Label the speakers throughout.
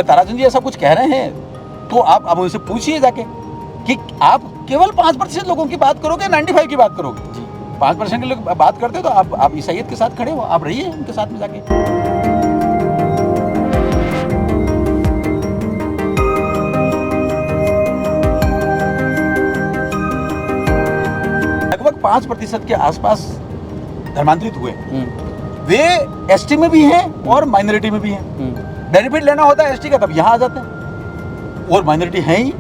Speaker 1: ताराचंद जी ऐसा कुछ कह रहे हैं तो आप उनसे पूछिए जाके कि आप केवल 5% लोगों की बात करोगे, 95 की बात करोगे। 5% के लोग बात करते हो तो आप ईसाइयत के साथ खड़े हो, आप रहिए उनके साथ में जाके। लगभग 5% के आसपास धर्मांतरित हुए, वे एसटी में भी हैं और माइनॉरिटी में भी हैं। बेनिफिट लेना होता है एसटी का तब यहाँ आ जाते हैं, और माइनॉरिटी है ही।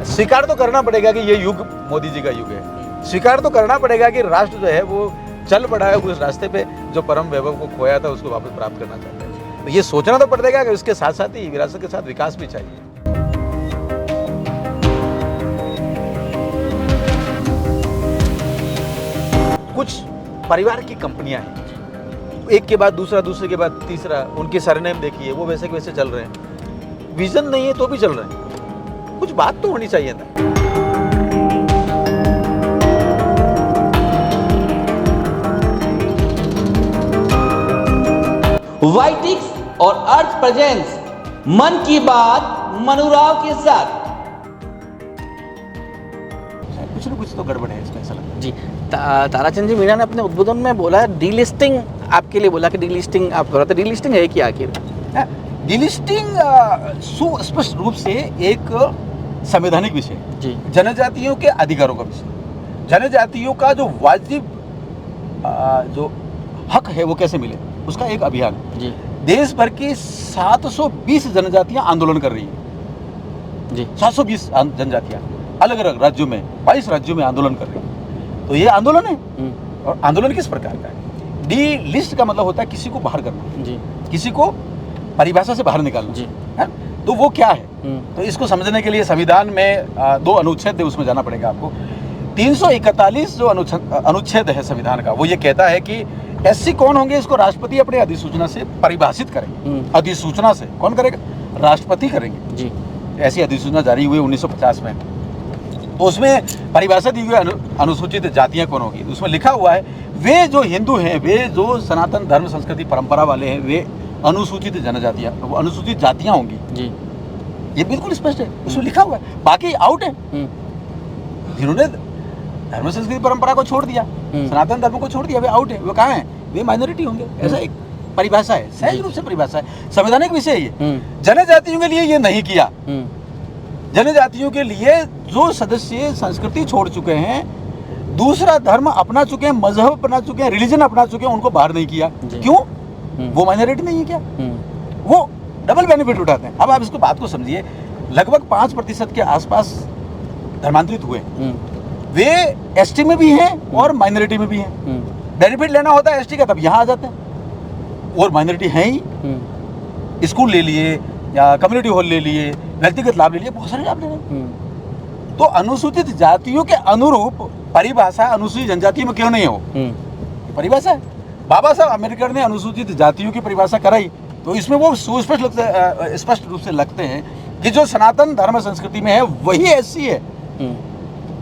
Speaker 1: स्वीकार तो करना पड़ेगा कि ये युग मोदी जी का युग है। स्वीकार तो करना पड़ेगा कि राष्ट्र जो है वो चल पड़ा है उस रास्ते पे जो परम वैभव को खोया था उसको वापस प्राप्त करना चाहता है। तो ये सोचना तो पड़ेगा कि उसके साथ साथ ही विरासत के साथ विकास भी चाहिए। कुछ परिवार की कंपनियां हैं, एक के बाद दूसरा, दूसरे के बाद तीसरा, उनके सरनेम देखिए वो वैसे के वैसे चल रहे हैं। विजन नहीं है तो भी चल रहे हैं। कुछ बात तो होनी चाहिए ना।
Speaker 2: वाइटिक्स और अर्थ प्रेजेंस मन की बात मनुराव के साथ।
Speaker 1: कुछ ना कुछ तो गड़बड़ है इसमें, ऐसा लगता है।
Speaker 3: जी, ताराचंद जी मीणा ने अपने उद्बोधन में बोला डीलिस्टिंग, आपके लिए बोला कि डीलिस्टिंग आप बोला, तो डीलिस्टिंग है क्या आखिर?
Speaker 1: डीलिस्टिंग सुस्पष्ट रूप से एक संवैधानिक विषय है।
Speaker 3: जी,
Speaker 1: जनजातियों के अधिकारों का विषय, जनजातियों का जो वाजिब जो हक है वो कैसे मिले, उसका एक अभियान है।
Speaker 3: जी,
Speaker 1: देश भर की 720 जनजातियां आंदोलन कर रही हैं।
Speaker 3: जी,
Speaker 1: 720 जनजातियां अलग अलग राज्यों में, 22 राज्यों में आंदोलन कर रही हैं। तो ये आंदोलन है। और आंदोलन किस प्रकार का है? डी लिस्ट का मतलब होता है किसी को बाहर करना,
Speaker 3: जी,
Speaker 1: किसी को परिभाषा से बाहर निकालना,
Speaker 3: जी,
Speaker 1: है? तो वो क्या है? तो इसको समझने के लिए संविधान में 2 अनुच्छेद है, उसमें जाना पड़ेगा आपको। 341 जो अनुच्छेद है संविधान का, वो ये कहता है कि एससी कौन होंगे इसको राष्ट्रपति अपने अधिसूचना से परिभाषित करेंगे। अधिसूचना से कौन करेगा? राष्ट्रपति करेंगे।
Speaker 3: जी,
Speaker 1: ऐसी अधिसूचना जारी हुई 1950 में। तो उसमें परिभाषा दी हुई अनुसूचित जातियां कौन होगी। उसमें लिखा हुआ है वे जो हिंदू हैं, वे जो सनातन धर्म संस्कृति परंपरा वाले हैं, वे अनुसूचित जनजातियां, वो अनुसूचित जातियां होंगी।
Speaker 3: जी,
Speaker 1: ये बिल्कुल स्पष्ट है, उसमें लिखा हुआ है। बाकी आउट है। जिन्होंने धर्म संस्कृति परंपरा को छोड़ दिया, सनातन धर्म को छोड़ दिया, वे आउट है। वो कहाँ है? वे माइनॉरिटी होंगे। ऐसा एक परिभाषा है, सहज रूप से परिभाषा है, संवैधानिक विषय है ये। जनजातियों के लिए ये नहीं किया। जनजातियों के लिए जो सदस्य संस्कृति छोड़ चुके हैं, दूसरा धर्म अपना चुके हैं, मजहब अपना चुके हैं, रिलीजन अपना चुके हैं, उनको बाहर नहीं किया। क्यों? वो माइनॉरिटी नहीं है क्या? वो डबल बेनिफिट उठाते हैं। अब आप इसको बात को समझिए। लगभग 5% के आसपास धर्मांतरित हुए, वे एसटी में भी हैं और माइनॉरिटी में भी हैं। बेनिफिट लेना होता है एसटी का तब यहाँ आ जाते हैं, और माइनॉरिटी है ही। स्कूल ले लिए या कम्युनिटी हॉल ले लिए, व्यक्तिगत लाभ ले लिए, बहुत सारे लाभ ले रहे हैं। तो अनुसूचित जातियों के अनुरूप परिभाषा अनुसूचित जनजाति में क्यों नहीं हो? परिभाषा है। बाबा साहब अम्बेडकर ने अनुसूचित जातियों की परिभाषा कराई, तो इसमें वो स्पष्ट रूप से लगते हैं कि जो सनातन धर्म संस्कृति में है वही एससी है।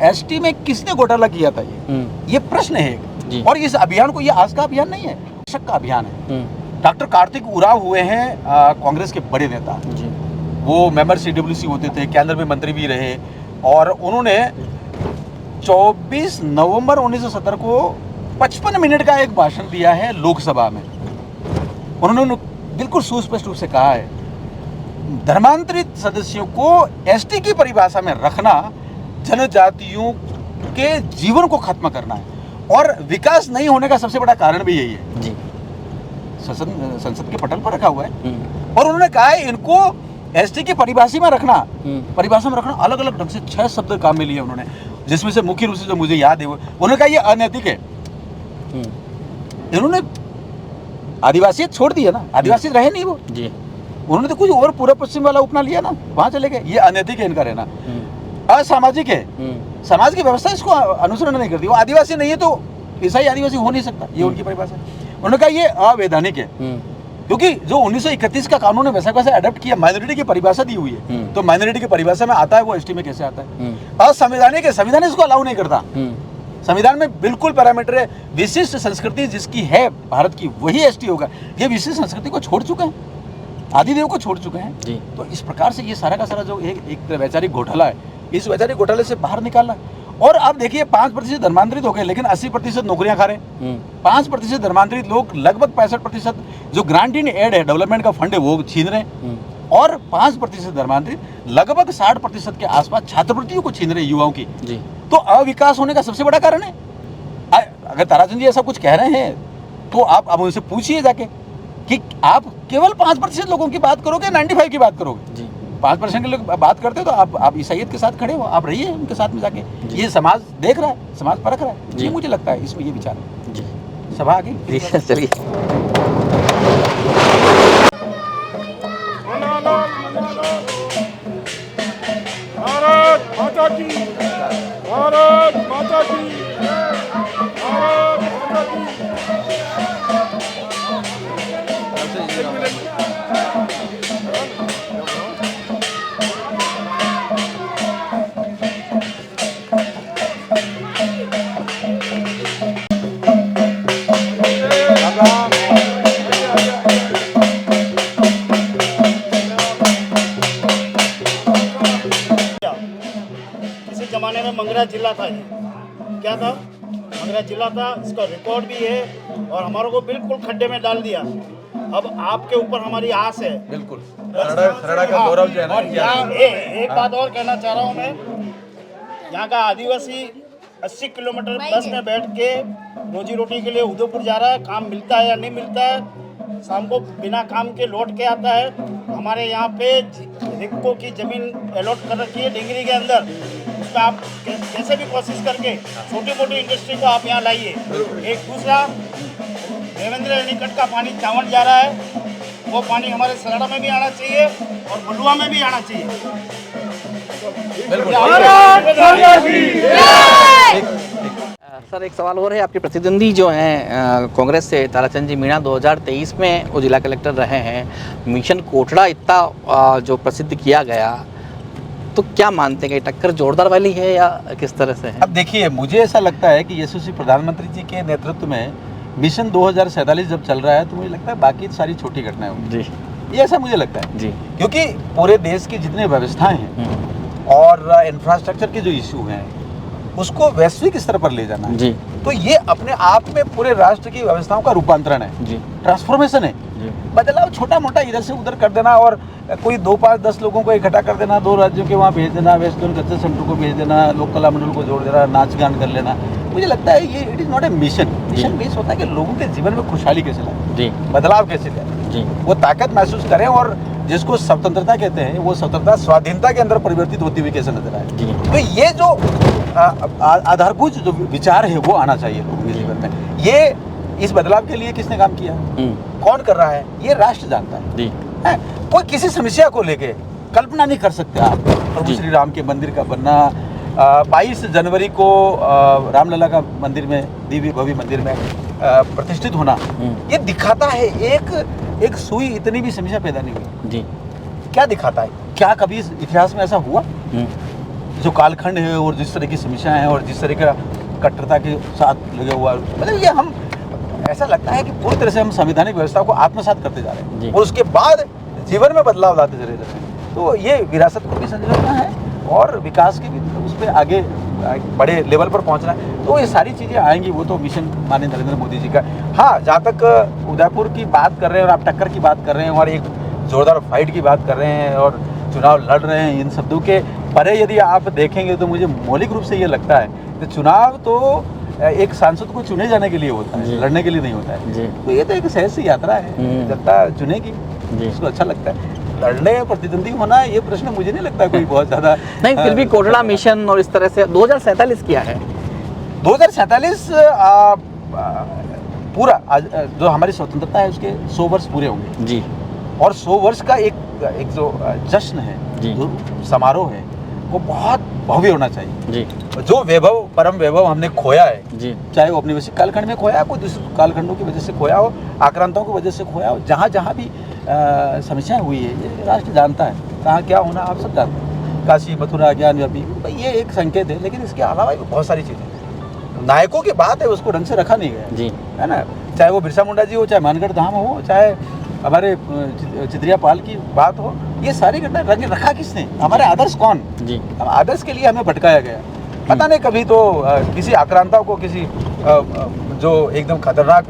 Speaker 1: एसटी में किसने घोटाला किया था? ये प्रश्न है। और इस अभियान को, ये आज का अभियान नहीं है, दशक का अभियान है। डॉक्टर कार्तिक उरांव हुए हैं कांग्रेस के बड़े नेता। वो मेंबर सीडब्ल्यूसी होते थे, केंद्र में मंत्री भी रहे, और उन्होंने 24 नवंबर 1970 को 55 मिनट का एक भाषण दिया है लोकसभा में। उन्होंने बिल्कुल सुस्पष्ट रूप से कहा है धर्मांतरित सदस्यों को एसटी की परिभाषा में रखना जनजातियों के जीवन को खत्म करना है, और विकास नहीं होने का सबसे बड़ा कारण भी यही है।
Speaker 3: जी,
Speaker 1: संसद के पटल पर रखा हुआ है। और उन्होंने कहा है इनको एसटी की परिभाषा में रखना, अलग अलग ढंग से 6 शब्द काम में लिए उन्होंने, जिसमें से मुख्य रूप से जो मुझे याद है उन्होंने कहा ये अनैतिक है। इन्होंने आदिवासी छोड़ दिया ना, आदिवासी रहे नहीं वो
Speaker 3: जी,
Speaker 1: उन्होंने तो कुछ और पूर्व पश्चिम वाला उपना लिया ना, वहां चले गए। ये अनैतिक है इनका रहना, असामाजिक है। समाज की व्यवस्था इसको अनुसरण नहीं करती। वो आदिवासी नहीं है तो ईसाई आदिवासी हो नहीं सकता, ये उनकी परिभाषा है। उन्होंने कहा ये अवैधानिक है, क्योंकि जो 1931 का कानून है वैसा कैसे अडॉप्ट किया, माइनॉरिटी की परिभाषा दी हुई है, तो माइनॉरिटी की परिभाषा में आता है वो एसटी में कैसे आता है? असंवैधानिक है, संविधान इसको अलाउ नहीं करता। संविधान में बिल्कुल पैरामीटर है, विशिष्ट संस्कृति जिसकी है भारत की वही एसटी होगा। ये विशिष्ट संस्कृति को छोड़ चुके हैं, आदिदेव को छोड़ चुके हैं
Speaker 3: जी।
Speaker 1: तो इस प्रकार से ये सारा का सारा जो एक वैचारिक घोटाला है, इस वैचारिक घोटाले से बाहर निकालना। और आप देखिए 5% धर्मांतरित हो गए, लेकिन 80% नौकरियां खा रहे हैं। 5% धर्मांतरित लोग लगभग 65% जो ग्रांट इन एड है, डेवलपमेंट का फंड है, वो छीन रहे हैं। और 5% धर्मांतरित लगभग 60% के आसपास छात्रवृत्तियों को छीन रहे हैं युवाओं की।
Speaker 3: जी।
Speaker 1: तो अविकास होने का सबसे बड़ा कारण है। अगर ताराचंद जी ऐसा कुछ कह रहे हैं तो आप उनसे पूछिए जाके कि आप केवल 5% लोगों की बात करोगे, 95 की बात करोगे। जी। 5% के लोग बात करते हो तो आप ईसाइयत के साथ खड़े हो, आप रहिए उनके साथ में जाके। ये समाज देख रहा है, समाज परख रहा है। ये मुझे लगता है इसमें ये विचार है।
Speaker 3: जी।
Speaker 1: सभा आ गई।
Speaker 3: चलिए।
Speaker 4: भारत माता की, भारत माता की, भारत माता की। किसी जमाने में मंगरा जिला था, ये क्या था, मंगरा जिला था, इसका रिकॉर्ड भी है और हमारे को बिल्कुल खड्डे में डाल दिया। अब आपके ऊपर हमारी आस है
Speaker 1: बिल्कुल। खरड़ा का गौरव जो है ना।
Speaker 4: और यहाँ एक बात और कहना चाह रहा हूँ मैं, यहाँ का आदिवासी 80 किलोमीटर बस में बैठ के रोजी रोटी के लिए उदयपुर जा रहा है, काम मिलता है या नहीं मिलता है, शाम को बिना काम के लौट के आता है। हमारे यहाँ पे रिक्को की ज़मीन अलॉट कर रखी है डिंगरी के अंदर, उस पर आप कैसे भी कोशिश करके छोटी मोटी इंडस्ट्री को आप यहाँ लाइए। एक दूसरा, देवेंद्र एनीकट का पानी चावल जा रहा है, वो पानी हमारे सराड़ा में भी आना चाहिए और बलुआ में भी आना चाहिए।
Speaker 3: सर एक सवाल और है, आपके प्रतिद्वंदी जो हैं कांग्रेस से ताराचंद जी मीणा 2023 में वो जिला कलेक्टर रहे हैं, मिशन कोटड़ा इतना जो प्रसिद्ध किया गया, तो क्या मानते हैं कि टक्कर जोरदार वाली है या किस तरह से है?
Speaker 1: अब देखिए, मुझे ऐसा लगता है कि यशस्वी प्रधानमंत्री जी के नेतृत्व में मिशन 2047 जब चल रहा है तो मुझे लगता है बाकी सारी छोटी घटनाएं होंगी जी। ये ऐसा मुझे लगता है जी, क्योंकि पूरे देश की जितनी व्यवस्थाएं हैं और इंफ्रास्ट्रक्चर के जो इशू हैं उसको वैश्विक स्तर पर ले जाना है जी। तो ये अपने आप में पूरे राष्ट्र की व्यवस्थाओं का रूपांतरण है जी, ट्रांसफॉर्मेशन है जी। बदलाव छोटा मोटा इधर से उधर कर देना और कोई 2, 5, 10 लोगों को इकट्ठा कर देना, 2 राज्यों के वहाँ भेज देना, वेस्ट जोन कल्चर सेंटर को भेज देना, लोक कला मंडल को जोड़ देना, नाच गान कर लेना, मुझे लगता है ये it is not a mission. Mission base होता है कि लोगों के जीवन में खुशहाली कैसे लाए जी, बदलाव कैसे लाए जी, वो ताकत महसूस करें और जिसको स्वतंत्रता कहते हैं वो स्वतंत्रता स्वाधीनता के अंदर परिवर्तित होती हुई कैसे नजर आए। तो ये जो आधारभूत जो विचार है वो आना चाहिए लोगों के जीवन में। ये इस बदलाव के लिए किसने काम किया, कौन कर रहा है, ये राष्ट्र जानता है। कोई किसी समस्या को लेके कल्पना नहीं कर सकते आप। प्रभु श्री राम के मंदिर का बनना, 22 जनवरी को रामलला का मंदिर में, दिव्य भव्य मंदिर में प्रतिष्ठित होना, ये दिखाता है एक सुई इतनी भी समस्या पैदा नहीं हुई जी। क्या दिखाता है, क्या कभी इस इतिहास में ऐसा हुआ जो कालखंड है और जिस तरह की समस्याएं हैं और जिस तरह का कट्टरता के साथ लगे हुआ, मतलब ये हम ऐसा लगता है कि पूरी तरह से हम संवैधानिक व्यवस्था को आत्मसात करते जा रहे हैं और उसके बाद जीवन में बदलाव लाते चले जा रहे हैं। तो ये विरासत को भी संजोना है और विकास के भी उस पर आगे बड़े लेवल पर पहुंचना है। तो ये सारी चीज़ें आएंगी, वो तो मिशन माननीय नरेंद्र मोदी जी का। हाँ, जहाँ तक उदयपुर की बात कर रहे हैं और आप टक्कर की बात कर रहे हैं और एक जोरदार फाइट की बात कर रहे हैं और चुनाव लड़ रहे हैं, इन शब्दों के परे यदि आप देखेंगे तो मुझे मौलिक रूप से ये लगता है कि चुनाव तो एक सांसद को चुने जाने के लिए होता है, लड़ने के लिए नहीं होता है। तो ये तो एक सहज सी यात्रा है, जनता चुनेगी, उसको अच्छा लगता है। लड़ने प्रतिद्वंदी होना ये प्रश्न मुझे नहीं लगता कोई बहुत ज़्यादा
Speaker 3: नहीं, फिर भी कोटड़ा मिशन और इस तरह से 2047 किया है।
Speaker 1: 2047 पूरा जो हमारी स्वतंत्रता है उसके 100 वर्ष पूरे होंगे जी, और 100 वर्ष का एक जो जश्न है, जो समारोह है, वो बहुत भव्य होना चाहिए जी। जो वैभव, परम वैभव हमने खोया है जी, चाहे वो अपने वैसे कालखंड में खोया हो, दूसरे कालखंडों की वजह से खोया हो, आक्रांताओं की वजह से खोया हो, जहाँ जहाँ भी समस्याएं हुई है, ये राष्ट्र जानता है कहाँ क्या होना, आप सब जानते हैं। काशी मथुरा ज्ञान व्यापी, ये एक संकेत है, लेकिन इसके अलावा भी बहुत सारी चीज़ें नायकों की बात है, उसको ढंग से रखा नहीं गया
Speaker 3: जी
Speaker 1: है ना। चाहे वो बिरसा मुंडा जी हो, चाहे मानगढ़ धाम हो, चाहे हमारे चित्रिया पाल की बात हो, ये सारी घटना रखा किसने? हमारे आदर्श कौन?
Speaker 3: जी
Speaker 1: आदर्श के लिए हमें भटकाया गया। पता नहीं कभी तो किसी आक्रांता को, किसी जो एकदम खतरनाक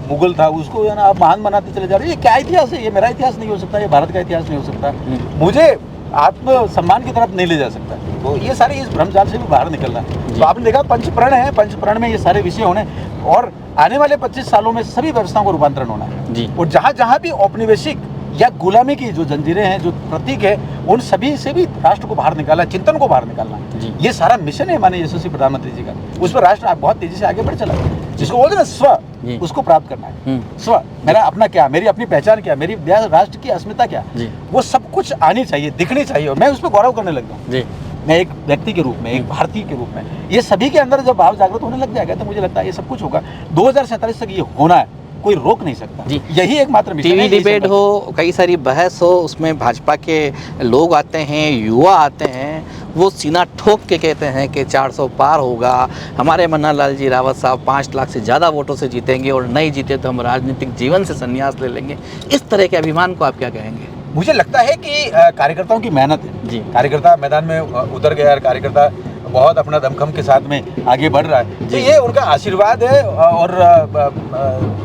Speaker 1: मुगल था उसको है ना आप महान बनाते चले जा रहे हैं। ये क्या इतिहास है? ये मेरा इतिहास नहीं हो सकता, ये भारत का इतिहास नहीं हो सकता, मुझे आत्मसम्मान की तरफ नहीं ले जा सकता। तो ये सारे इस भ्रमजाल से भी बाहर निकलना। तो आपने देखा पंचप्रण है, पंचप्रण में ये सारे विषय होने और आने वाले 25 सालों में सभी व्यवस्थाओं को रूपांतरण होना है
Speaker 3: जी।
Speaker 1: और जहाँ जहाँ भी औपनिवेशिक या गुलामी की जो जंजीरें हैं, जो प्रतीक है, उन सभी से भी राष्ट्र को बाहर निकालना, चिंतन को बाहर निकालना, ये सारा मिशन है माननीय यशस्वी प्रधानमंत्री जी का। उस पर राष्ट्र बहुत तेजी से आगे बढ़ चला है। जिसको बोलते हैं ना स्व, उसको प्राप्त करना है। स्व, मेरा अपना क्या, मेरी अपनी पहचान क्या, मेरी राष्ट्र की अस्मिता क्या, वो सब कुछ आनी चाहिए, दिखनी चाहिए और मैं उस पर गौरव करने लग जाऊँ। मैं एक व्यक्ति के रूप में, एक भारतीय के रूप में, ये सभी के अंदर जब भाव जागृत होने लग जाएगा तो मुझे लगता है ये सब कुछ होगा। 2047 तक ये होना है, कोई रोक नहीं सकता
Speaker 3: जी।
Speaker 1: यही एकमात्र मिशन है।
Speaker 3: टीवी डिबेट हो, कई सारी बहस हो, उसमें भाजपा के लोग आते हैं, युवा आते हैं, वो सीना ठोक के कहते हैं कि 400 पार होगा, हमारे मन्ना लाल जी रावत साहब 5 लाख से ज़्यादा वोटों से जीतेंगे और नहीं जीते तो हम राजनीतिक जीवन से संन्यास ले लेंगे। इस तरह के अभिमान को आप क्या कहेंगे?
Speaker 1: मुझे लगता है कि कार्यकर्ताओं की मेहनत है
Speaker 3: जी।
Speaker 1: कार्यकर्ता मैदान में उतर गया है, कार्यकर्ता बहुत अपना दमखम के साथ में आगे बढ़ रहा है, तो ये उनका आशीर्वाद है और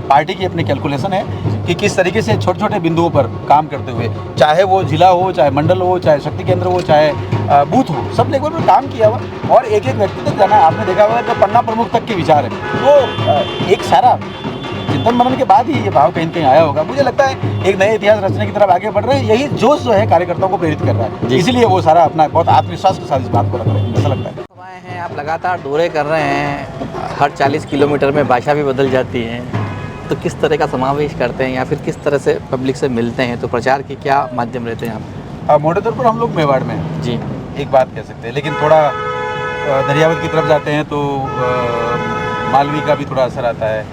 Speaker 1: पार्टी की अपनी कैलकुलेशन है कि किस तरीके से छोटे छोटे बिंदुओं पर काम करते हुए, चाहे वो जिला हो, चाहे मंडल हो, चाहे शक्ति केंद्र हो, चाहे बूथ हो, सब लेवल पर काम किया हुआ और एक एक व्यक्ति तक जाना। आपने देखा होगा कि पन्ना प्रमुख तक के विचार है, तो एक सारा चिंतन मनन के बाद ही ये भाव कहीं कहीं आया होगा। मुझे लगता है एक नए इतिहास रचने की तरफ आगे बढ़ रहे हैं, यही जोश जो है कार्यकर्ताओं को प्रेरित कर रहा है, इसीलिए वो सारा अपना बहुत आत्मविश्वास के साथ इस बात को रख रहे हैं, ऐसा लगता है।
Speaker 3: सभाएं हैं, आप लगातार दौरे कर रहे हैं, हर 40 किलोमीटर में भाषा भी बदल जाती है, तो किस तरह का समावेश करते हैं या फिर किस तरह से पब्लिक से मिलते हैं? तो प्रचार के क्या माध्यम रहते हैं आप?
Speaker 1: मोटे तौर पर हम लोग मेवाड़ में हैं
Speaker 3: जी,
Speaker 1: एक बात कह सकते हैं, लेकिन थोड़ा दरियावत की तरफ जाते हैं तो मालवी का भी थोड़ा असर आता है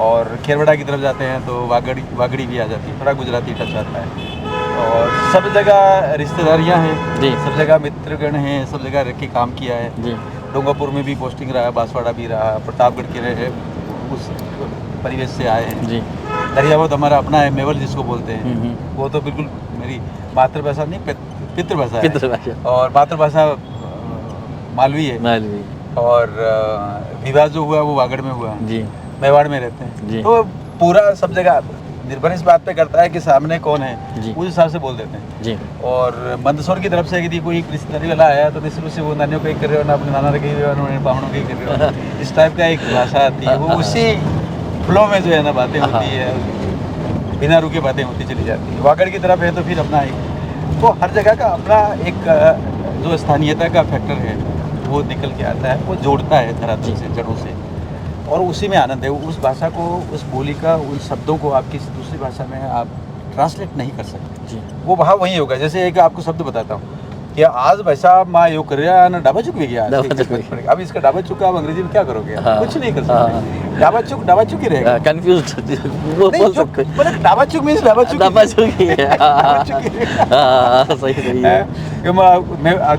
Speaker 1: और खेरवड़ा की तरफ जाते हैं तो वागड़ी भी आ जाती है, थोड़ा गुजराती टच आता है और सब जगह रिश्तेदारियां हैं
Speaker 3: जी,
Speaker 1: सब जगह मित्रगण हैं, सब जगह रह के काम किया है
Speaker 3: जी,
Speaker 1: डोंगापुर में भी पोस्टिंग रहा, बांसवाड़ा भी रहा, प्रतापगढ़ के रहे, उस परिवेश से आए हैं
Speaker 3: जी,
Speaker 1: दरियावत हमारा अपना है, मेवल जिसको बोलते हैं, वो तो बिल्कुल मेरी मातृभाषा नहीं पितृभाषा है
Speaker 3: पितृभाषा।
Speaker 1: और मातृभाषा मालवी है
Speaker 3: मालवी
Speaker 1: और विवाह जो हुआ वो वागड़ में हुआ,
Speaker 3: जी,
Speaker 1: मेवाड़ में रहते हैं
Speaker 3: जी।
Speaker 1: तो पूरा सब जगह निर्भर इस बात पे करता है कि सामने कौन है,
Speaker 3: जी।
Speaker 1: उस हिसाब से बोल देते हैं
Speaker 3: जी,
Speaker 1: और मंदसौर की तरफ से यदि कोई रिश्तेदारी वाला आया तो निश्चित रूप से वो नानियों को ही कर रहे हो ना, अपने नाना के ही बामणों के ही कर रहे हो, इस टाइप का एक भाषा आती है, वो उसी फ्लो में जो है ना बातें होती है, बिना रुके बातें होती चली जाती है। वागड़ की तरफ है तो फिर अपना एक, तो हर जगह का अपना एक जो स्थानीयता का फैक्टर है वो निकल के आता है, वो जोड़ता है धरातल से, जड़ों से, और उसी में आनंद है। उस भाषा को, उस बोली का, उन शब्दों को आप किसी दूसरी भाषा में आप ट्रांसलेट नहीं कर सकते
Speaker 3: जी,
Speaker 1: वो भाव वही होगा। जैसे एक आपको शब्द बताता हूँ कि आज भाई साहब माँ यो कर रहा है ना, डाबा चुक भी गया अब इसका डाबा चुक का आप अंग्रेजी में क्या करोगे? कुछ नहीं कर सकते, डाबा चुक ही रहेगा,
Speaker 3: कंफ्यूज वो बोल सकते हैं,
Speaker 1: मतलब डाबा चुक मींस डाबा चुक
Speaker 3: ही है। सही है।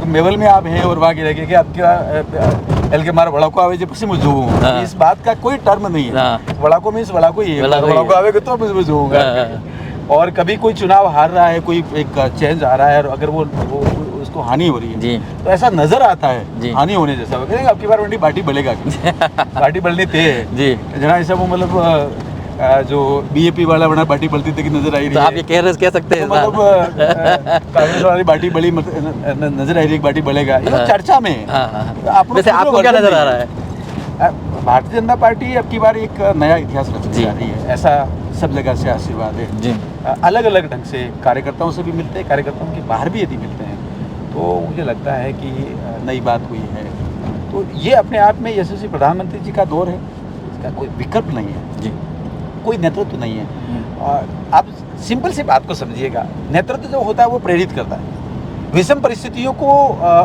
Speaker 1: मेवल में आप हैं और वहाँ की रह कि आपका एल के मार वड़ाको आवे जो पसी मुझे हूँ, इस बात का कोई टर्म नहीं है। वड़ाको मींस वड़ाको ही है, वड़ाको आवेगा तो मुझे होगा। और कभी कोई चुनाव हार रहा है, कोई एक चेंज आ रहा है और अगर वो उसको हानि हो रही है
Speaker 3: जी,
Speaker 1: तो ऐसा नजर आता है हानि होने जैसा, वो कहेंगे आपकी बार वंडी बाटी बलेगा बाटी बलनी ते है
Speaker 3: जी,
Speaker 1: जना ऐसा वो मतलब जो बीजेपी वाला बना बाटी बलती थी कि नजर आई रही
Speaker 3: तो
Speaker 1: है,
Speaker 3: आप ये कह सकते हैं,
Speaker 1: मतलब कांग्रेस वाली बाटी बली नजर आई रही है, बाटी बलेगा, ये चर्चा में है।
Speaker 3: वैसे आपको क्या नजर आ रहा है?
Speaker 1: भारतीय जनता पार्टी अब की बार एक नया इतिहास रचने जा रही है, ऐसा सब जगह से आशीर्वाद है
Speaker 3: जी।
Speaker 1: अलग अलग ढंग से कार्यकर्ताओं से भी मिलते हैं, कार्यकर्ताओं के बाहर भी यदि मिलते हैं तो मुझे लगता है कि नई बात हुई है। तो ये अपने आप में यशस्वी प्रधानमंत्री जी का दौर है, इसका कोई विकल्प नहीं है
Speaker 3: जी,
Speaker 1: कोई नेतृत्व नहीं है। और आप सिंपल सी बात को समझिएगा, नेतृत्व जो होता है वो प्रेरित करता है, विषम परिस्थितियों को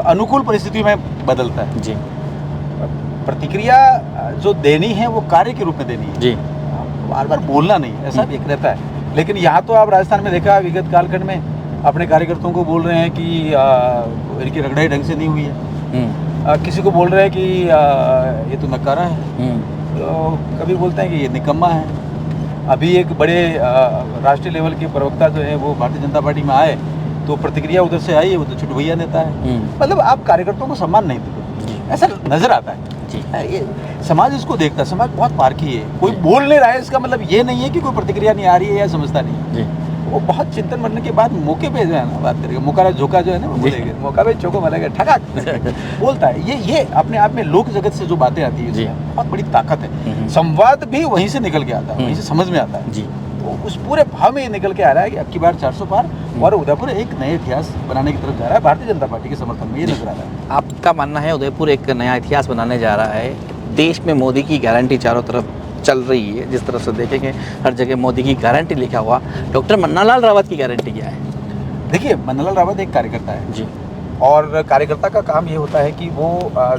Speaker 1: अनुकूल परिस्थितियों में बदलता है
Speaker 3: जी,
Speaker 1: प्रतिक्रिया जो देनी है वो कार्य के रूप में देनी है
Speaker 3: जी,
Speaker 1: बार बार बोलना नहीं, ऐसा भी एक रहता है। लेकिन यहाँ तो आप राजस्थान में देखा विगत कालखंड में अपने कार्यकर्ताओं को बोल रहे हैं कि इनकी रगड़ाई ढंग से नहीं हुई है, किसी को बोल रहे हैं कि ये तो नकारा है, तो कभी बोलते हैं कि ये निकम्मा है। अभी एक बड़े राष्ट्रीय लेवल के प्रवक्ता जो है वो भारतीय जनता पार्टी में आए तो प्रतिक्रिया उधर से आई, वो तो छुटभैया नेता है। मतलब आप कार्यकर्ताओं को सम्मान नहीं देते, ऐसा नजर आता है। ये समाज इसको देखता है, समाज बहुत पारखी है। कोई बोल नहीं रहा है इसका मतलब ये नहीं है कि कोई प्रतिक्रिया नहीं आ रही है या समझता नहीं है। वो बहुत चिंतन बनने के बाद मौके पे जो है ना बात करेगा, मौका झोंका जो है ना वो बोलेगा, मौका पे चौको मारेगा, ठगाक बोलता है। ये अपने आप में लोक जगत से जो बातें आती है उसमें बहुत बड़ी ताकत है। संवाद भी वहीं से निकल के आता है, वहीं से समझ में आता है। तो उस पूरे भाव में ये निकल के आ रहा है कि अब की बार 400 पार और उदयपुर एक नए इतिहास बनाने की तरफ जा रहा है भारतीय जनता पार्टी के समर्थन में, ये नजर आ रहा है।
Speaker 3: आपका मानना है उदयपुर एक नया इतिहास बनाने जा रहा है? देश में मोदी की गारंटी चारों तरफ चल रही है, जिस तरह से देखेंगे हर जगह मोदी की गारंटी लिखा हुआ। डॉक्टर मन्नालाल रावत की गारंटी क्या है?
Speaker 1: देखिए, मन्नालाल रावत एक कार्यकर्ता है
Speaker 3: जी,
Speaker 1: और कार्यकर्ता का काम ये होता है कि वो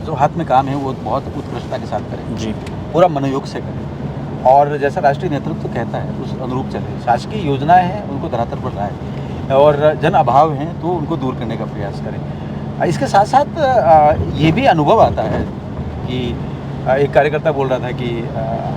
Speaker 1: जो हाथ में काम है वो बहुत उत्कृष्टता के साथ करें
Speaker 3: जी,
Speaker 1: पूरा मनोयोग से करें और जैसा राष्ट्रीय नेतृत्व कहता है उस अनुरूप चले। शासकीय योजनाएं हैं उनको धरातल पर लाए और जन अभाव हैं तो उनको दूर करने का प्रयास करें। इसके साथ साथ ये भी अनुभव आता है कि एक कार्यकर्ता बोल रहा था कि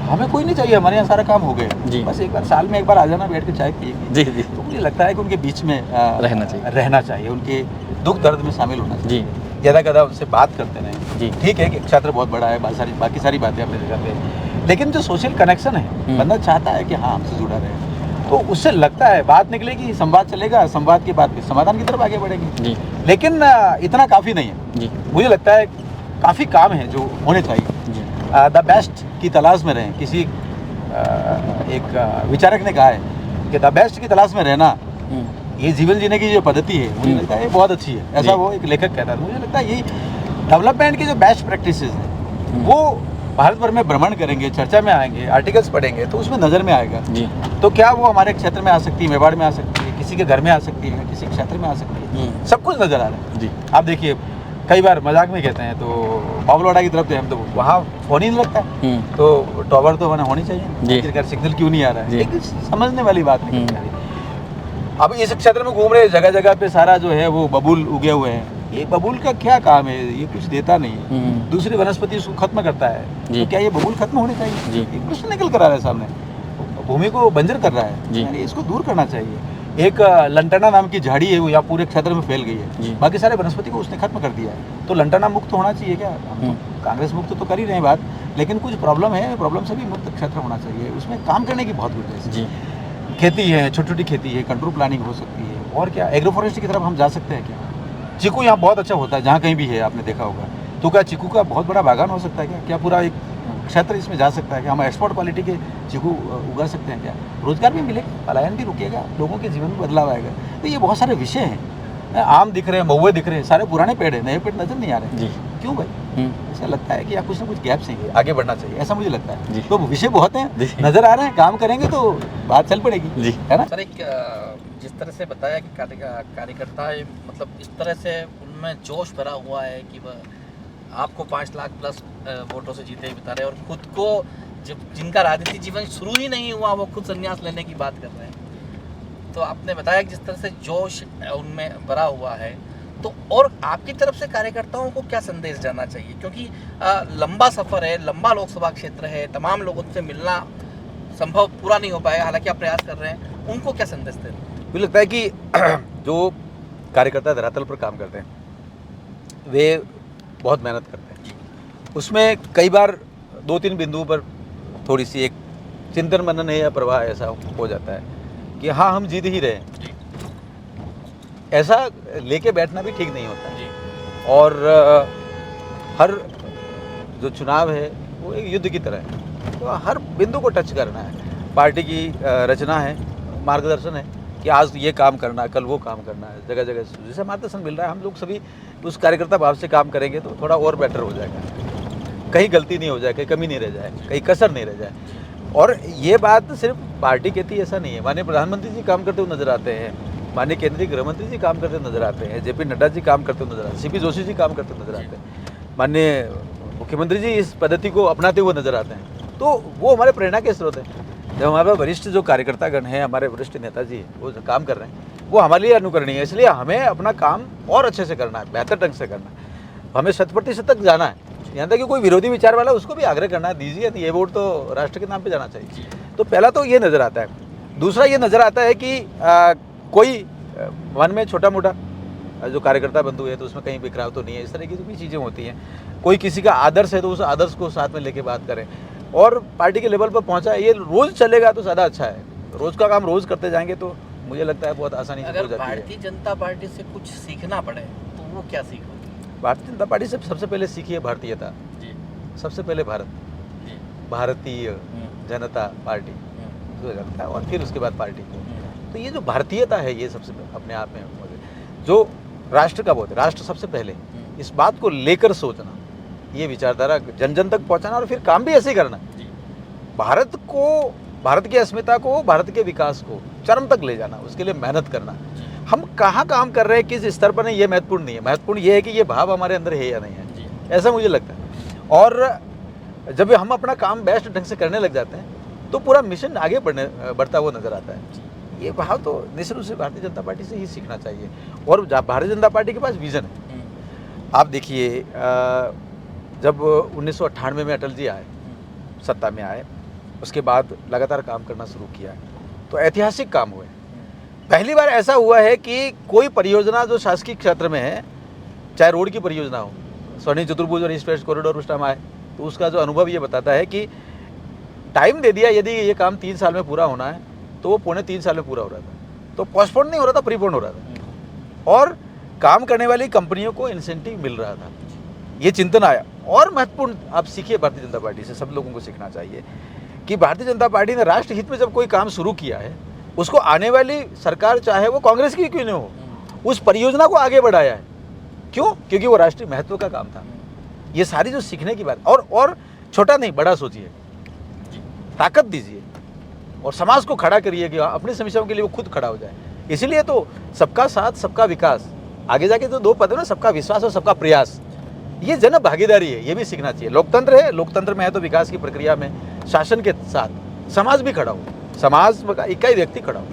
Speaker 1: हमें कोई नहीं चाहिए, हमारे यहाँ सारा काम हो गया, बस एक बार साल में एक बार आ जाना, बैठ के चाय पिएगी।
Speaker 3: जी जी,
Speaker 1: तो मुझे लगता है कि उनके बीच में
Speaker 3: रहना चाहिए,
Speaker 1: उनके दुख दर्द में शामिल होना चाहिए
Speaker 3: जी,
Speaker 1: ज़्यादा कदा उनसे बात करते रहें
Speaker 3: जी।
Speaker 1: ठीक है कि क्षेत्र बहुत बड़ा है, बाकी सारी बातें अपने जगह पे, लेकिन जो सोशल कनेक्शन है बंदा चाहता है कि हाँ हमसे जुड़ा रहे, तो उससे लगता है बात निकलेगी, संवाद चलेगा, संवाद के बाद समाधान की तरफ आगे बढ़ेंगे जी। लेकिन इतना काफ़ी नहीं है जी। मुझे लगता है काफ़ी काम है जो होने चाहिए। द बेस्ट की तलाश में रहें। किसी एक विचारक ने कहा है कि द बेस्ट की तलाश में रहना ये जीवन जीने की जो पद्धति है मुझे लगता है ये बहुत अच्छी है, ऐसा वो एक लेखक कहता है। मुझे लगता है ये डेवलपमेंट की जो बेस्ट प्रैक्टिसेस हैं वो भारत भर में भ्रमण करेंगे, चर्चा में आएंगे, आर्टिकल्स पढ़ेंगे तो उसमें नज़र में आएगा जी। तो क्या वो हमारे क्षेत्र में आ सकती है, मेवाड़ में आ सकती है, किसी के घर में आ सकती है, किसी क्षेत्र में आ सकती है, सब कुछ नज़र आ रहा है जी। आप देखिए कई बार मजाक में कहते हैं तो बाबुलवाड़ा की तरफ तो हम तो वहाँ फोन ही नहीं लगता है, तो टॉवर तो मैंने होनी चाहिए, आखिरकार सिग्नल क्यों नहीं आ रहा है, एक समझने वाली बात नहीं है। अब इस क्षेत्र में घूम रहे जगह जगह पे सारा जो है वो बबूल उगे हुए हैं, ये बबूल का क्या काम है, ये कुछ देता नहीं है, दूसरी वनस्पति उसको खत्म करता है, तो क्या ये बबूल खत्म होने चाहिए? एक प्रश्न निकल कर आ रहा है सामने, भूमि को बंजर कर रहा है, यानी इसको दूर करना चाहिए। एक लंटना नाम की झाड़ी है वो यहाँ पूरे क्षेत्र में फैल गई है, बाकी सारे वनस्पति को उसने खत्म कर दिया है, तो लंटना मुक्त होना चाहिए क्या? कांग्रेस मुक्त तो कर ही रहे हैं बात, लेकिन कुछ प्रॉब्लम है, प्रॉब्लम से भी मुक्त क्षेत्र होना चाहिए, उसमें काम करने की बहुत गुंजाइश है। खेती है, छोटी छोटी खेती है, कंट्रोल प्लानिंग हो सकती है, और क्या एग्रो फॉरेस्ट्री की तरफ हम जा सकते हैं क्या? चीकू यहाँ बहुत अच्छा होता है, जहाँ कहीं भी है आपने देखा होगा, तो क्या चीकू का बहुत बड़ा बागान हो सकता है क्या? क्या पूरा एक क्षेत्र इसमें जा सकता है क्या? हम एक्सपोर्ट क्वालिटी के चीकू उगा सकते हैं क्या? रोजगार भी मिलेगा, पलायन भी रुकेगा, लोगों के जीवन में बदलाव आएगा। तो ये बहुत सारे विषय हैं, आम दिख रहे हैं, महुए दिख रहे हैं, सारे पुराने पेड़ हैं, नए पेड़ नजर नहीं आ रहे जी। क्यों भाई? ऐसा लगता है कि कुछ ना कुछ गैप है, आगे बढ़ना चाहिए, ऐसा मुझे लगता है। तो विषय बहुत हैं, नजर आ रहे हैं, काम करेंगे तो बात चल पड़ेगी जी, है ना?
Speaker 3: सर, एक जिस तरह से बताया कि कार्यकर्ता मतलब इस तरह से उनमें जोश भरा हुआ है कि वह आपको 5 लाख प्लस वोटों से जीते ही बता रहे हैं, और खुद को जिनका राजनीतिक जीवन शुरू ही नहीं हुआ वो खुद संन्यास लेने की बात कर रहे हैं। तो आपने बताया कि जिस तरह से जोश उनमें भरा हुआ है, तो और आपकी तरफ से कार्यकर्ताओं को क्या संदेश जाना चाहिए? क्योंकि लंबा सफ़र है, लंबा लोकसभा क्षेत्र है, तमाम लोगों से मिलना संभव पूरा नहीं हो पाएगा, हालांकि आप प्रयास कर रहे हैं, उनको क्या संदेश दें?
Speaker 1: मुझे लगता है कि जो कार्यकर्ता धरातल पर काम करते हैं वे बहुत मेहनत करते हैं, उसमें कई बार 2-3 बिंदुओं पर थोड़ी सी एक चिंतन मनन है या प्रवाह ऐसा हो जाता है कि हाँ हम जीत ही रहे हैं, ऐसा लेके बैठना भी ठीक नहीं होता है। और हर जो चुनाव है वो एक युद्ध की तरह है, तो हर बिंदु को टच करना है। पार्टी की रचना है, मार्गदर्शन है कि आज ये काम करना है, कल वो काम करना है, जगह जगह जैसे मार्गदर्शन मिल रहा है, हम लोग सभी उस कार्यकर्ता भाव से काम करेंगे तो थोड़ा और बेटर हो जाएगा, कहीं गलती नहीं हो जाए, कहीं कमी नहीं रह जाए, कहीं कसर नहीं रह जाए। और ये बात सिर्फ पार्टी कहती है ऐसा नहीं है, माननीय प्रधानमंत्री जी काम करते हुए नजर आते हैं, माननीय केंद्रीय गृह मंत्री जी काम करते नजर आते हैं, जेपी नड्डा जी काम करते हुए नजर आते हैं, सीपी जोशी जी काम करते नजर आते हैं, माननीय मुख्यमंत्री जी इस पद्धति को अपनाते हुए नजर आते हैं, तो वो हमारे प्रेरणा के स्रोत हैं। जब हमारे वरिष्ठ जो कार्यकर्तागण हैं, हमारे वरिष्ठ नेताजी हैं, वो जो काम कर रहे हैं वो हमारे लिए अनुकरणीय है, इसलिए हमें अपना काम और अच्छे से करना है, बेहतर ढंग से करना है। हमें 100% तक जाना है। यहाँ तक कि कोई विरोधी विचार वाला उसको भी आग्रह करना दीजिए, ये वोट तो राष्ट्र के नाम पे जाना चाहिए। तो पहला तो ये नज़र आता है। दूसरा ये नज़र आता है कि कोई मन में छोटा मोटा जो कार्यकर्ता बंधु है तो उसमें कहीं बिखराव तो नहीं है, इस तरह की जो भी चीज़ें होती हैं। कोई किसी का आदर्श है तो उस आदर्श को साथ में लेके बात करें और पार्टी के लेवल पर पहुंचा है, ये रोज़ चलेगा तो ज़्यादा अच्छा है। रोज़ का काम रोज़ करते जाएंगे तो मुझे लगता है बहुत आसानी से हो
Speaker 3: अगर
Speaker 1: जाती है।
Speaker 3: भारतीय जनता पार्टी से कुछ सीखना पड़े तो वो क्या सीखोगे?
Speaker 1: भारतीय जनता पार्टी से सबसे पहले सीखिए भारतीयता,
Speaker 3: जी
Speaker 1: सबसे पहले भारत,
Speaker 3: जी
Speaker 1: भारतीय जनता पार्टी जो लगता है और फिर उसके बाद पार्टी को। तो ये जो भारतीयता है ये सबसे अपने आप में जो राष्ट्र का बोध है, राष्ट्र सबसे पहले, इस बात को लेकर सोचना, ये विचारधारा जन जन तक पहुंचाना और फिर काम भी ऐसे ही करना। भारत को, भारत की अस्मिता को, भारत के विकास को चरम तक ले जाना, उसके लिए मेहनत करना। हम कहाँ काम कर रहे हैं, किस स्तर पर, नहीं ये महत्वपूर्ण नहीं है। महत्वपूर्ण ये है कि ये भाव हमारे अंदर है या नहीं है, ऐसा मुझे लगता है। और जब हम अपना काम बेस्ट ढंग से करने लग जाते हैं तो पूरा मिशन आगे बढ़ता हुआ नजर आता है। ये भाव तो निश्चित रूप से भारतीय जनता पार्टी से ही सीखना चाहिए। और भारतीय जनता पार्टी के पास विजन है। आप देखिए जब 1998 में अटल जी आए, सत्ता में आए, उसके बाद लगातार काम करना शुरू किया तो ऐतिहासिक काम हुए। पहली बार ऐसा हुआ है कि कोई परियोजना जो शासकीय क्षेत्र में है, चाहे रोड की परियोजना हो, स्वर्णिम चतुर्भुज और एक्सप्रेस कॉरिडोर उस टाइम आए तो उसका जो अनुभव ये बताता है कि टाइम दे दिया, यदि ये काम 3 साल में पूरा होना है तो वो 3.25 साल में पूरा हो रहा था। तो पोस्टपोन नहीं हो रहा था, प्रीपोन हो रहा था और काम करने वाली कंपनियों को इंसेंटिव मिल रहा था। ये चिंतन आया। और महत्वपूर्ण आप सीखिए भारतीय जनता पार्टी से, सब लोगों को सीखना चाहिए कि भारतीय जनता पार्टी ने राष्ट्र हित में जब कोई काम शुरू किया है, उसको आने वाली सरकार चाहे वो कांग्रेस की क्यों नहीं हो, उस परियोजना को आगे बढ़ाया है। क्यों? क्योंकि वो राष्ट्रीय महत्व का काम था। ये सारी जो सीखने की बात, और छोटा नहीं बड़ा सोचिए, ताकत दीजिए और समाज को खड़ा करिए कि अपनी समस्याओं के लिए वो खुद खड़ा हो जाए। इसीलिए तो सबका साथ सबका विकास, आगे जाके तो 2 पद है ना, सबका विश्वास और सबका प्रयास, ये जन भागीदारी है, ये भी सीखना चाहिए। लोकतंत्र है, लोकतंत्र में है तो विकास की प्रक्रिया में शासन के साथ समाज भी खड़ा हो, समाज का इकाई व्यक्ति खड़ा हो,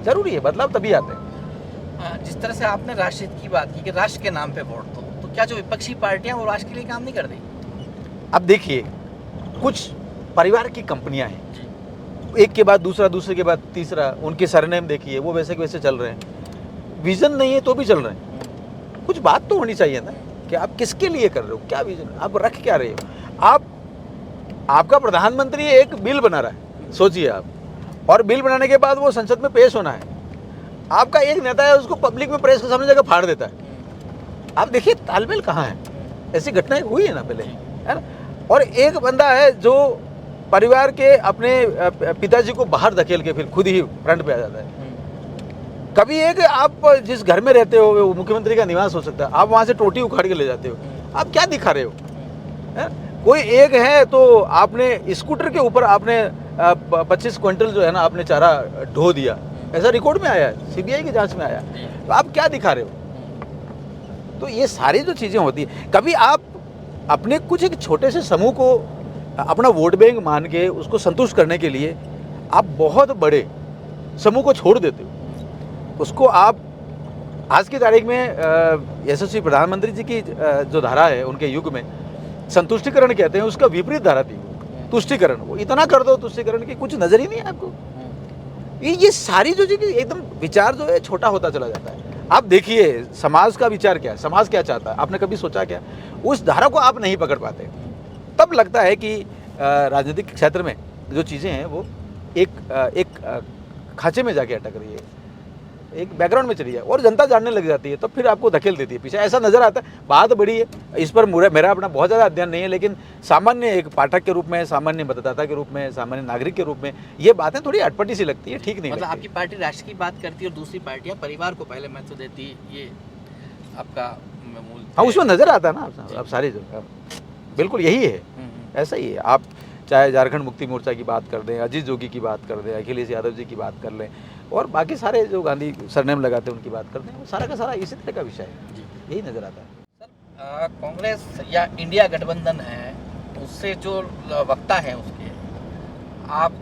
Speaker 1: जरूरी है। बदलाव तभी आते हैं।
Speaker 3: जिस तरह से आपने राष्ट्र हित की बात की कि राष्ट्र के नाम पे वोट दो, तो क्या जो विपक्षी पार्टियां वो राष्ट्र के लिए काम नहीं कर रही?
Speaker 1: अब देखिए, कुछ परिवार की कंपनियां हैं, एक के बाद दूसरा, दूसरे के बाद तीसरा, उनके सरनेम देखिए, वो वैसे के वैसे चल रहे हैं। विजन नहीं है तो भी चल रहे हैं। कुछ बात तो होनी चाहिए ना कि आप किसके लिए कर रहे हो, क्या विजन, आप रख क्या रहे हो। आपका प्रधानमंत्री एक बिल बना रहा है, सोचिए आप, और बिल बनाने के बाद वो संसद में पेश होना है। आपका एक नेता है, उसको पब्लिक में, प्रेस के सामने जगह फाड़ देता है। आप देखिए तालमेल कहाँ है। ऐसी घटनाएं हुई है ना पहले, है ना। और एक बंदा है जो परिवार के अपने पिताजी को बाहर धकेल के फिर खुद ही फ्रंट पे आ जाता है। कभी एक आप जिस घर में रहते हो वो मुख्यमंत्री का निवास हो सकता है, आप वहाँ से टोटी उखाड़ के ले जाते हो, आप क्या दिखा रहे हो, है? कोई एक है तो आपने स्कूटर के ऊपर आपने 25 क्विंटल जो है ना आपने चारा ढो दिया, ऐसा रिकॉर्ड में आया है, सीबीआई की जांच में आया, तो आप क्या दिखा रहे हो। तो ये सारी जो चीज़ें होती है, कभी आप अपने कुछ एक छोटे से समूह को अपना वोट बैंक मान के उसको संतुष्ट करने के लिए आप बहुत बड़े समूह को छोड़ देते हो। उसको आप आज की तारीख में यशस्वी प्रधानमंत्री जी की जो धारा है उनके युग में संतुष्टिकरण कहते हैं, उसका विपरीत धारा थी तुष्टिकरण। वो इतना कर दो तुष्टिकरण की कुछ नजर ही नहीं है आपको। ये सारी जो चीज़ एकदम विचार जो है छोटा होता चला जाता है। आप देखिए समाज का विचार क्या है, समाज क्या चाहता है, आपने कभी सोचा क्या? उस धारा को आप नहीं पकड़ पाते, तब लगता है कि राजनीतिक क्षेत्र में जो चीज़ें हैं वो एक खांचे में जाके अटक रही है, एक बैकग्राउंड में चली जाए और जनता जानने लग जाती है, तो फिर आपको धकेल देती है पीछे, ऐसा नजर आता है। बात बड़ी है, इस पर मेरा अपना बहुत ज़्यादा अध्ययन नहीं है, लेकिन सामान्य एक पाठक के रूप में, सामान्य मतदाता के रूप में, सामान्य नागरिक के रूप में ये बातें थोड़ी अटपटी सी लगती है, ठीक नहीं।
Speaker 3: मतलब आपकी पार्टी राष्ट्र की बात करती है और दूसरी पार्टियां परिवार को पहले महत्व देती है, ये आपका मूल।
Speaker 1: हाँ, उसमें नजर आता है ना अब सारी जो बिल्कुल यही है, ऐसा ही है। आप चाहे झारखंड मुक्ति मोर्चा की बात कर दें, अजीत जोगी की बात कर दें, अखिलेश यादव जी की बात कर लें, और बाकी सारे जो गांधी सरनेम लगाते हैं उनकी बात करते हैं, वो सारा का सारा इसी तरह का विषय है, यही नज़र आता है।
Speaker 3: सर, कांग्रेस या इंडिया गठबंधन है, उससे जो वक्ता है उसके, आप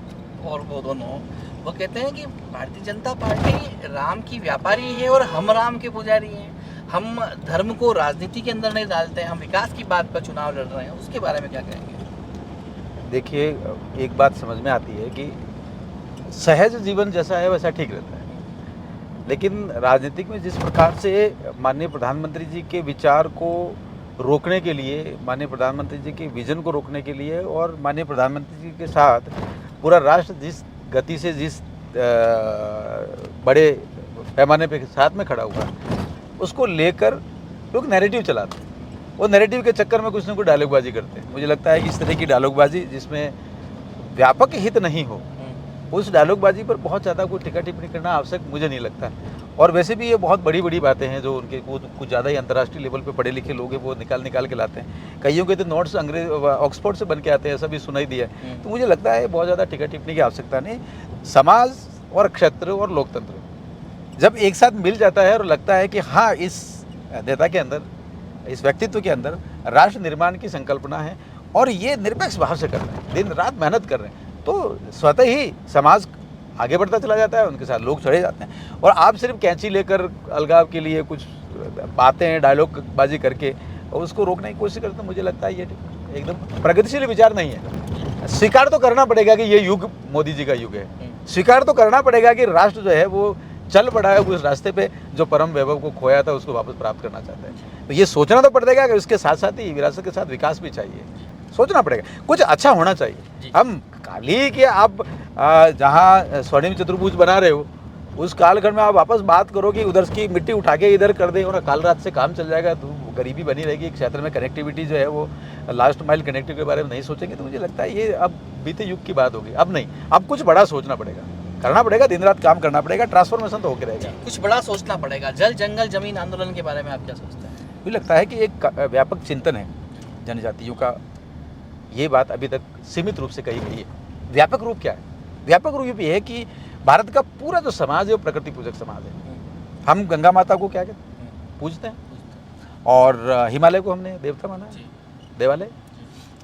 Speaker 3: और वो दोनों, वो कहते हैं कि भारतीय जनता पार्टी राम की व्यापारी है और हम राम के पुजारी हैं। हम धर्म को राजनीति के अंदर नहीं डालते हैं, हम विकास की बात पर चुनाव लड़ रहे हैं, उसके बारे में क्या कहेंगे?
Speaker 1: देखिए, एक बात समझ में आती है कि सहज जीवन जैसा है वैसा ठीक रहता है, लेकिन राजनीतिक में जिस प्रकार से माननीय प्रधानमंत्री जी के विचार को रोकने के लिए, माननीय प्रधानमंत्री जी के विजन को रोकने के लिए और माननीय प्रधानमंत्री जी के साथ पूरा राष्ट्र जिस गति से, जिस बड़े पैमाने पे साथ में खड़ा हुआ, उसको लेकर लोग नैरेटिव चलाते हैं। वो नैरेटिव के चक्कर में कुछ ना कुछ डायलॉगबाजी करते हैं। मुझे लगता है कि इस तरह की डायलॉगबाजी जिसमें व्यापक हित नहीं हो, उस डायलॉगबाजी पर बहुत ज़्यादा कोई टिक्का टिप्पणी करना आवश्यक मुझे नहीं लगता। और वैसे भी ये बहुत बड़ी बड़ी बातें हैं जो उनके कुछ ज़्यादा ही अंतर्राष्ट्रीय लेवल पे पढ़े लिखे लोग हैं, वो निकाल के लाते हैं। कईयों के तो नोट्स अंग्रेज ऑक्सफोर्ड से बन के आते हैं, ऐसा भी सुनाई दिया है। तो मुझे लगता है बहुत ज़्यादा टिक्का टिप्पणी की आवश्यकता नहीं। समाज और क्षेत्र और लोकतंत्र जब एक साथ मिल जाता है और लगता है कि हाँ, इस नेता के अंदर, इस व्यक्तित्व के अंदर राष्ट्र निर्माण की संकल्पना है और ये निरपेक्ष भाव से कर रहे हैं, दिन रात मेहनत कर रहे हैं, तो स्वतः ही समाज आगे बढ़ता चला जाता है, उनके साथ लोग चढ़े जाते हैं। और आप सिर्फ कैंची लेकर अलगाव के लिए कुछ बातें, डायलॉगबाजी करके उसको रोकने की कोशिश करते हैं, मुझे लगता है ये एकदम प्रगतिशील विचार नहीं है। स्वीकार तो करना पड़ेगा कि ये युग मोदी जी का युग है, स्वीकार तो करना पड़ेगा कि राष्ट्र जो है वो चल पड़ा है उस रास्ते पे जो परम वैभव को खोया था उसको वापस प्राप्त करना चाहता है। तो ये सोचना तो पड़ेगा कि उसके साथ साथ ही विरासत के साथ विकास भी चाहिए, सोचना पड़ेगा, कुछ अच्छा होना चाहिए। हम खाली कि आप जहाँ स्वर्णिम चतुर्भुज बना रहे हो उस कालखंड में आप वापस बात करो कि उधर की मिट्टी उठा के इधर कर दें और काल रात से काम चल जाएगा, तो गरीबी बनी रहेगी। क्षेत्र में कनेक्टिविटी जो है वो लास्ट माइल कनेक्टिविटी के बारे में नहीं सोचेंगे, तो मुझे लगता है ये अब बीते युग की बात होगी। अब नहीं, अब कुछ बड़ा सोचना पड़ेगा, करना पड़ेगा, दिन रात काम करना पड़ेगा, ट्रांसफॉर्मेशन तो होकर रहेगा।
Speaker 3: कुछ बड़ा सोचना पड़ेगा। जल जंगल जमीन आंदोलन के बारे में आप क्या सोचते हैं?
Speaker 1: मुझे लगता है कि एक व्यापक चिंतन है जनजातियों का, ये बात अभी तक सीमित रूप से कही गई है। व्यापक रूप क्या है? व्यापक रूप ये है कि भारत का पूरा जो समाज है वो प्रकृति पूजक समाज है। हम गंगा माता को क्या कहते हैं? पूजते हैं, और हिमालय को हमने देवता माना है, देवालय।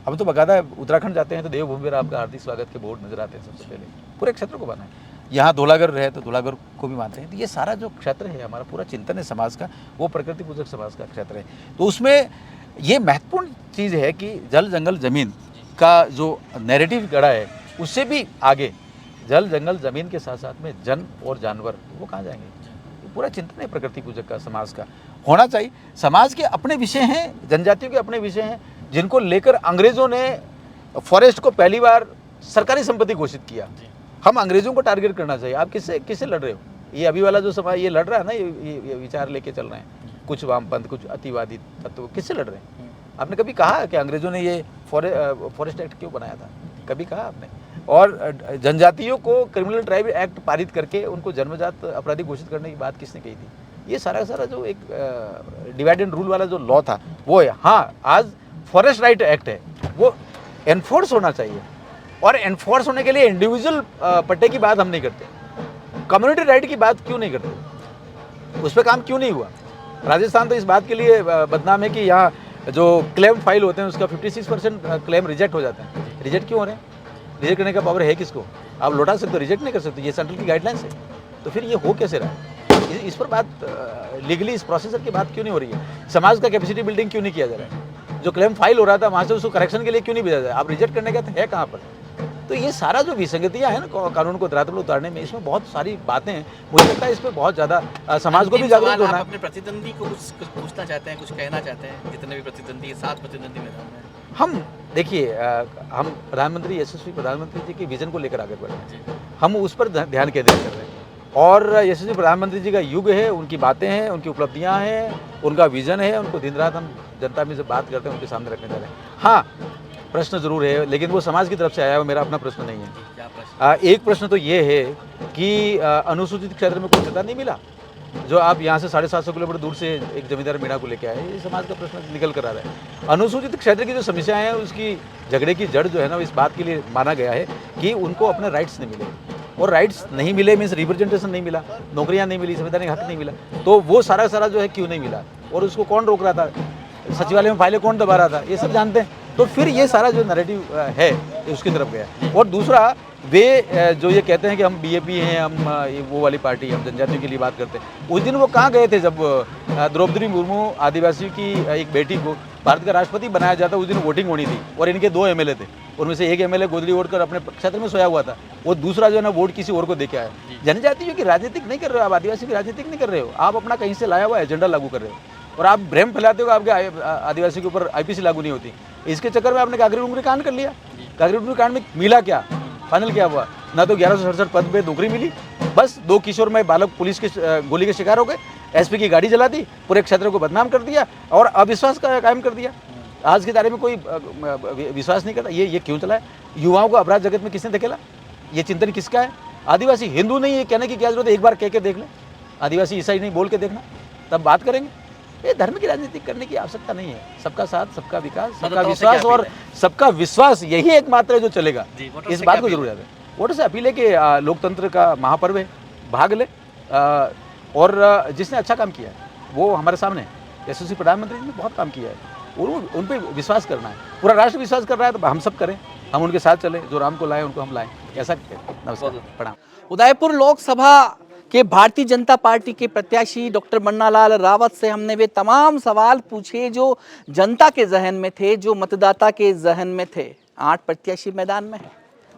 Speaker 1: हम तो बकायदा उत्तराखंड जाते हैं तो देवभूमि पर आपका हार्दिक स्वागत के बोर्ड नजर आते हैं, सबसे पहले पूरे क्षेत्र को माना है। यहाँ धौलागर रहे तो धौलागर को भी मानते हैं। तो ये सारा जो क्षेत्र है हमारा पूरा चिंतन है समाज का, वो प्रकृति पूजक समाज का क्षेत्र है। तो उसमें ये महत्वपूर्ण चीज़ है कि जल जंगल ज़मीन का जो नैरेटिव गढ़ा है उससे भी आगे जल जंगल ज़मीन के साथ साथ में जन और जानवर वो कहाँ जाएंगे? ये पूरा चिंतन है प्रकृति पूजक का, समाज का होना चाहिए। समाज के अपने विषय हैं, जनजातियों के अपने विषय हैं, जिनको लेकर अंग्रेज़ों ने फॉरेस्ट को पहली बार सरकारी संपत्ति घोषित किया। हम अंग्रेज़ों को टारगेट करना चाहिए। आप किससे लड़ रहे हो? ये अभी वाला जो समाज ये लड़ रहा है ना, ये विचार लेके चल रहे हैं, कुछ वामपंथ, कुछ अतिवादी तत्व, किससे लड़ रहे हैं? आपने कभी कहा कि अंग्रेज़ों ने ये फॉरेस्ट एक्ट क्यों बनाया था? कभी कहा आपने? और जनजातियों को क्रिमिनल ट्राइब एक्ट पारित करके उनको जन्मजात अपराधी घोषित करने की बात किसने कही थी? ये सारा जो एक डिवाइड एंड रूल वाला जो लॉ था वो है। हाँ, आज फॉरेस्ट राइट एक्ट है, वो एनफोर्स होना चाहिए, और एनफोर्स होने के लिए इंडिविजुअल पट्टे की बात हम नहीं करते, कम्युनिटी राइट की बात क्यों नहीं करते? उस पर काम क्यों नहीं हुआ? राजस्थान तो इस बात के लिए बदनाम है कि यहाँ जो क्लेम फाइल होते हैं उसका 56% क्लेम रिजेक्ट हो जाता है। रिजेक्ट क्यों हो रहे हैं? रिजेक्ट करने का पावर है किसको? आप लौटा सकते हो, रिजेक्ट नहीं कर सकते, ये सेंट्रल की गाइडलाइंस है। तो फिर ये हो कैसे रहा है? इस पर बात लीगली इस प्रोसेसर की बात क्यों नहीं हो रही है? समाज का कैपेसिटी बिल्डिंग क्यों नहीं किया जा रहा है? जो क्लेम फाइल हो रहा था वहाँ से उसको करेक्शन के लिए क्यों नहीं भेजा जाए? आप रिजेक्ट करने का तो है कहाँ पर? तो ये सारा जो विसंगतियाँ हैं ना कानून को धरातल पर उतारने में, इसमें बहुत सारी बातें हैं। मुझे लगता है इस पर बहुत ज़्यादा समाज को भी जागरूक होना है।
Speaker 3: अपने प्रतिद्वंदी को कुछ पूछना चाहते हैं, कुछ कहना चाहते हैं? जितने भी प्रतिद्वंदी, 7 प्रतिद्वंदी मैदान में,
Speaker 1: हम देखिए, हम प्रधानमंत्री, यशस्वी प्रधानमंत्री जी के विजन को लेकर आगे बढ़ रहे हैं, हम उस पर ध्यान केंद्रित कर रहे हैं। और यशस्वी प्रधानमंत्री जी का युग है, उनकी बातें हैं, उनकी उपलब्धियां हैं, उनका विजन है, उनको दिन रात हम जनता में से बात करते हैं, उनके सामने रखने जा रहे हैं। हाँ, प्रश्न जरूर है, लेकिन वो समाज की तरफ से आया है, मेरा अपना प्रश्न नहीं है।
Speaker 3: क्या प्रश्न?
Speaker 1: एक प्रश्न तो ये है कि अनुसूचित क्षेत्र में कोई नेता नहीं मिला, जो आप यहाँ से 750 किलोमीटर दूर से एक जमींदार मीणा को लेके आए, ये समाज का प्रश्न निकल कर आ रहा है। अनुसूचित क्षेत्र की जो समस्याएं हैं उसकी झगड़े की जड़ जो है ना, इस बात के लिए माना गया है कि उनको अपने राइट्स नहीं मिले, और राइट्स नहीं मिले मीन्स रिप्रेजेंटेशन नहीं मिला, नौकरियाँ नहीं मिली, संवैधानिक हक नहीं मिला। तो वो सारा जो है क्यों नहीं मिला, और उसको कौन रोक रहा था, सचिवालय में फाइलें कौन दबा रहा था, ये सब जानते हैं। तो फिर ये सारा जो नैरेटिव है उसकी तरफ गया। और दूसरा वे जो ये कहते हैं कि हम बीजेपी हैं, हम ये वो वाली पार्टी, हम जनजातियों के लिए बात करते हैं, उस दिन वो कहाँ गए थे जब द्रौपदी मुर्मू आदिवासी की एक बेटी को भारत का राष्ट्रपति बनाया जाता, उस दिन वोटिंग होनी थी और इनके 2 एमएलए थे, उनमें से एक एमएलए गोदली ओढ़ कर अपने क्षेत्र में सोया हुआ था, वो दूसरा जो है ना वोट किसी और को दे के आया। जनजातियों की राजनीतिक नहीं कर रहे हो आप, आदिवासी की राजनीतिक नहीं कर रहे हो आप, अपना कहीं से लाया हुआ एजेंडा लागू कर रहे हो और आप भ्रम फैलाते हो आपके आदिवासी के ऊपर आईपीसी लागू नहीं होती। इसके चक्कर में आपने कागरी डूंगरी कांड कर लिया। कागरी डूंगरी कांड में मिला क्या, फाइनल क्या हुआ? ना तो 1167 पद पे नौकरी मिली, बस 2 किशोरमय बालक पुलिस के गोली के शिकार हो गए, एसपी की गाड़ी जला दी, पूरे क्षेत्र को बदनाम कर दिया और अविश्वास का कायम कर दिया। आज की तारीख में कोई विश्वास नहीं करता। ये क्यों चला है? युवाओं को अपराध जगत में किसने धकेला? ये चिंतन किसका है? आदिवासी हिंदू नहीं, ये कहने की क्या जरूरत है? एक बार कह के देख लें, आदिवासी ईसाई नहीं बोल के देखना, तब बात करेंगे। ये धर्म की राजनीति करने की आवश्यकता नहीं है। सबका साथ, सबका विकास, सबका विश्वास और सबका विश्वास, यही एकमात्र है जो चलेगा। इस बात को जरूर याद है। वोटर से अपील है कि लोकतंत्र का महापर्व है, भाग ले और जिसने अच्छा काम किया है वो हमारे सामने है। यशस्वी प्रधानमंत्री जी ने बहुत काम किया है और उन पर विश्वास करना है। पूरा राष्ट्र विश्वास कर रहा है तो हम सब करें, हम उनके साथ चलें, जो राम को लाए उनको हम लाएं। ऐसा नमस्कार, प्रणाम।
Speaker 3: उदयपुर लोकसभा के भारतीय जनता पार्टी के प्रत्याशी डॉक्टर मन्नालाल रावत से हमने वे तमाम सवाल पूछे जो जनता के जहन में थे, जो मतदाता के जहन में थे। 8 प्रत्याशी मैदान में हैं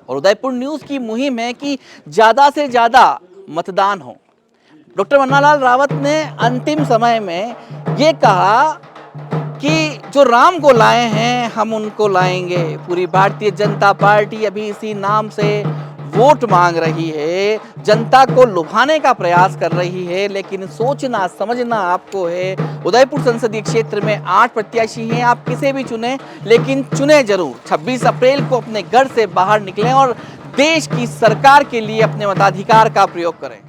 Speaker 3: और उदयपुर न्यूज़ की मुहिम है कि ज़्यादा से ज़्यादा मतदान हो। डॉक्टर मन्नालाल रावत ने अंतिम समय में ये कहा कि जो राम को लाए हैं हम उनको लाएंगे। पूरी भारतीय जनता पार्टी अभी इसी नाम से वोट मांग रही है, जनता को लुभाने का प्रयास कर रही है, लेकिन सोचना समझना आपको है। उदयपुर संसदीय क्षेत्र में 8 प्रत्याशी हैं, आप किसे भी चुनें, लेकिन चुने जरूर। 26 अप्रैल को अपने घर से बाहर निकलें और देश की सरकार के लिए अपने मताधिकार का प्रयोग करें।